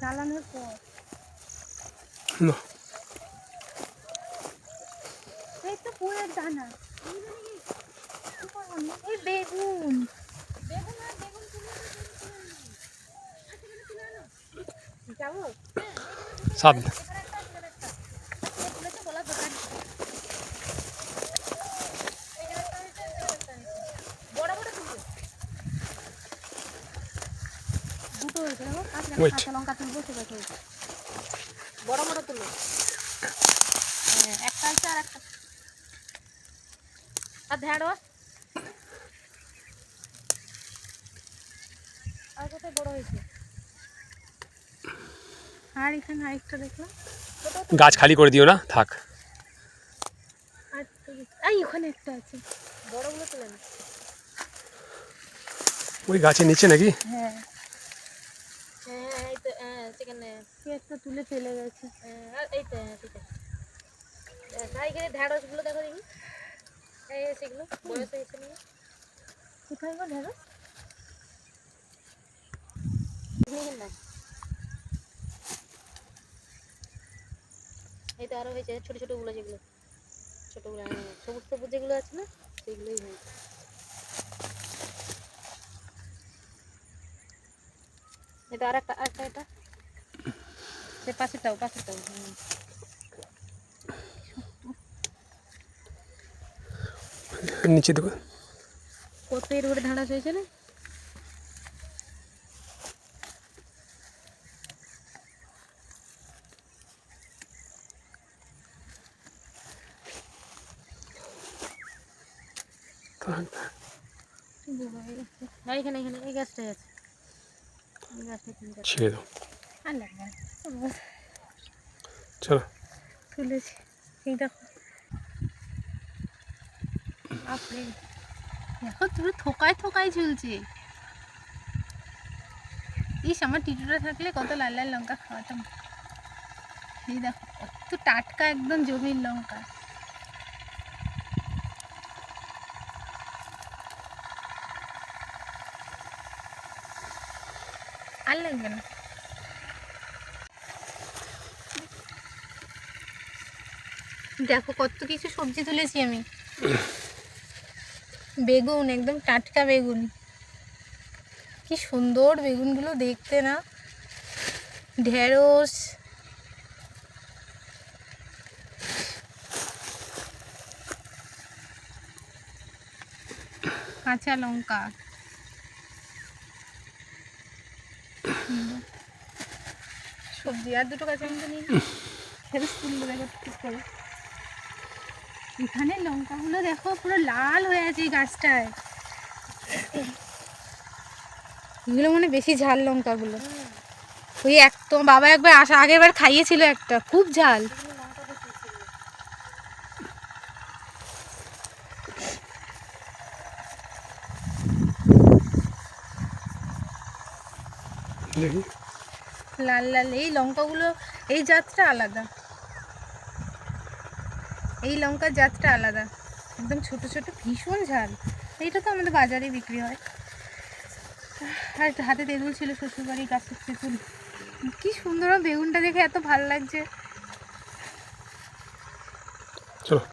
চালানোর পর এই তো পুরের দানা, এই বেগুন বেগুন আর বেগুন যাবো সাবধান। দুটো হয়েছে দেখো, কাঁচা লঙ্কা তুলবো সেটা হয়েছে বড় বড় তুলো। হ্যাঁ একটা আছে আর একটা আর ঢেঁড়স আর কোথায় বড় হয়েছে। আর এখানে আরেকটা দেখলাম গাছ খালি করে দিও না, থাক। আর ওখানে একটা আছে, বড়গুলো তুলে না। ওই গাছের নিচে নাকি? হ্যাঁ হ্যাঁ এই তো সেখানে কি একটা তুলে ফেলে গেছে। আর এই তো ঠিক আছে। এখানে ঢেঁড়সগুলো দেখো দেখি, এই সেগুলো বয়স হয়েছে না। কোথায় গো ঢেঁড়স? এই তো আরো হয়েছে ছোট ছোট গুলো, যেগুলো ছোটগুলো সবুজ সবুজ যেগুলো আছে না সেগুলোই হয়েছে। এটা আর একটা এটা সে পাশেরটাও নিচে দেখো কত এর উপরে ঢাড়াস হয়েছে না। এখানে এখানে এই গাছটাই আছে, এই গাছটা ছেড়ে দাও। আর লাগবে না, চলো তুলেছি। এই দেখো আপনি দেখো তুমি থোকায় থোকায় ঝুলছে। ইস আমার টিটুটা থাকলে কত লাল লাল লঙ্কা খাওয়াতাম। এই দেখো কত টাটকা একদম জমির লঙ্কা। আর লাগবে না। দেখো কত কিছু সবজি তুলেছি আমি। বেগুন একদম টাটকা বেগুন, কি সুন্দর বেগুনগুলো দেখতে না। ঢেঁড়স, কাঁচা লঙ্কা, সবজি আর দুটো কাঁচা লঙ্কা নিয়ে ঢেঁড়স তুলবো দেখো ঠিক করে। এখানে লঙ্কাগুলো দেখো পুরো লাল হয়ে আছে এই গাছটায়। এগুলো মানে বেশি ঝাল লঙ্কাগুলো। ওই তো বাবা একবার আগের বার খাইয়েছিল একটা, খুব ঝাল। লাল লাল এই লঙ্কাগুলো, এই জাতটা আলাদা, এই লঙ্কার জাতটা আলাদা, একদম ছোট ছোট ভীষণ ঝাল। এইটা তো আমাদের বাজারে বিক্রি হয়। আর হাতে তেঁতুল ছিল শ্বশুরবাড়ির গাছের তেঁতুল, কি সুন্দর বেগুনটা দেখে এত ভালো লাগছে। চলো।